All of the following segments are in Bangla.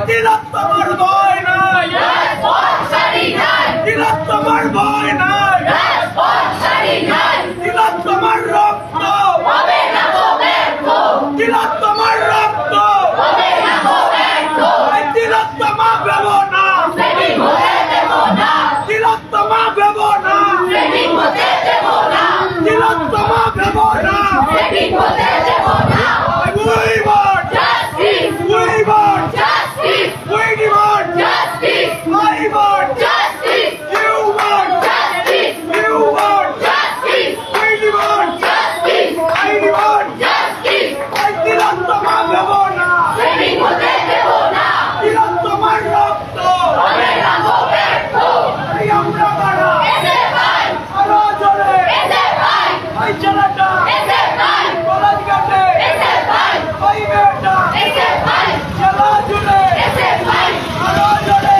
তিলোত্তমার ভয় নাই, তিলোত্তমার ভয় নাই, তিলোত্তমার রক্ত তিলোত্তমার রক্ত তিলোত্তমা দেব না, তিলোত্তমা দেব না, তিলোত্তমা দেব না। We want justice. We want justice. We demand justice. I want justice. You want justice. You want justice. We demand justice. I demand justice. I তিলোত্তমা দেব না, তিলোত্তমার রক্ত আমরা মারা আরো জোরে ওই ছেলেটা কলেজ ঘাটে ওই মেয়েটা খেলা জুড়ে আরো জোরে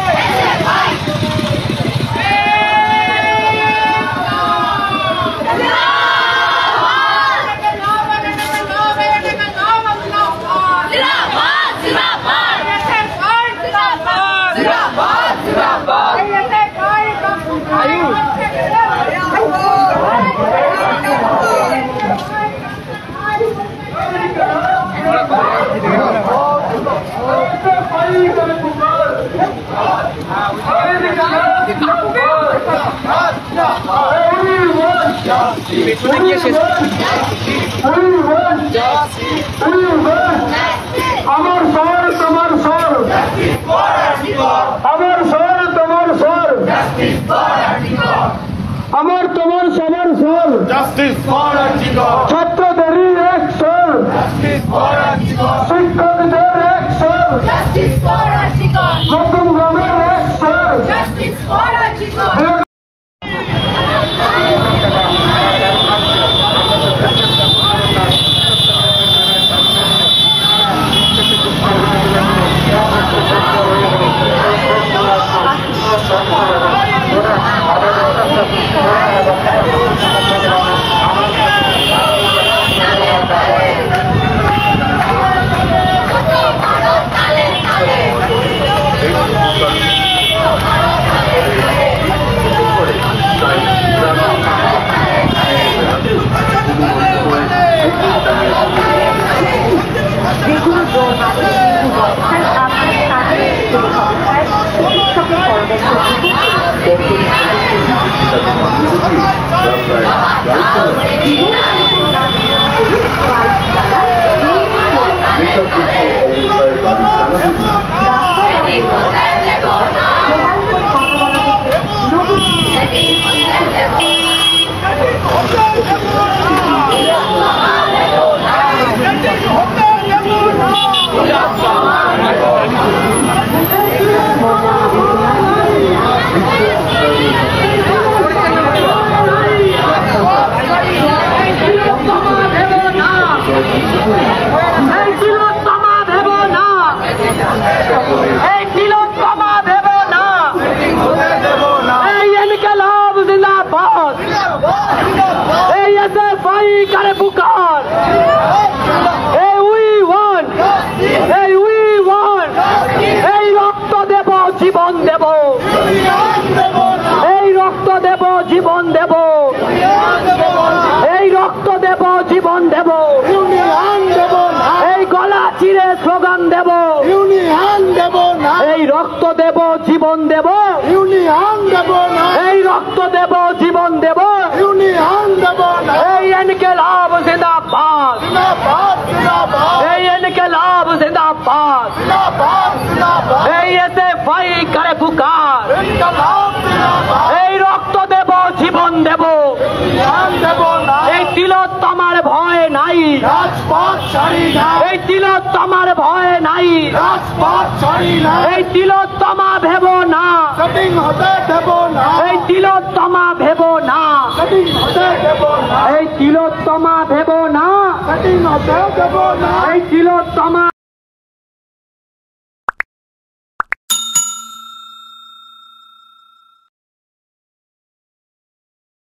আমার স্বর তোমার স্বর, আমার স্বর তোমার স্বর, আমার তোমার সবার স্বর, ছাত্রদেরই এক স্বর, শিক্ষকদের এক স্বর, নতুন গ্রামের এক স্বর। জীবন দেব, এই রক্ত দেব, জীবন দেব, এই গলা চিরে স্লোগান দেব, এই রক্ত দেব, জীবন দেব, এই রক্ত দেব, জীবন দেব, এই ইনকিলাব জিন্দাবাদ, এই ইনকিলাব জিন্দাবাদ, এই এসএফআই করে পুকার, এই রক্ত দেব, জীবন দেব, এই তিলোত্তমার ভয় নাই, এই তিলোত্তমার ভয় নাই, এই তিলোত্তমা ভেব না, এই তিলোত্তমা ভেব না, এই তিলোত্তমা ভেব না, এই তিলোত্তমা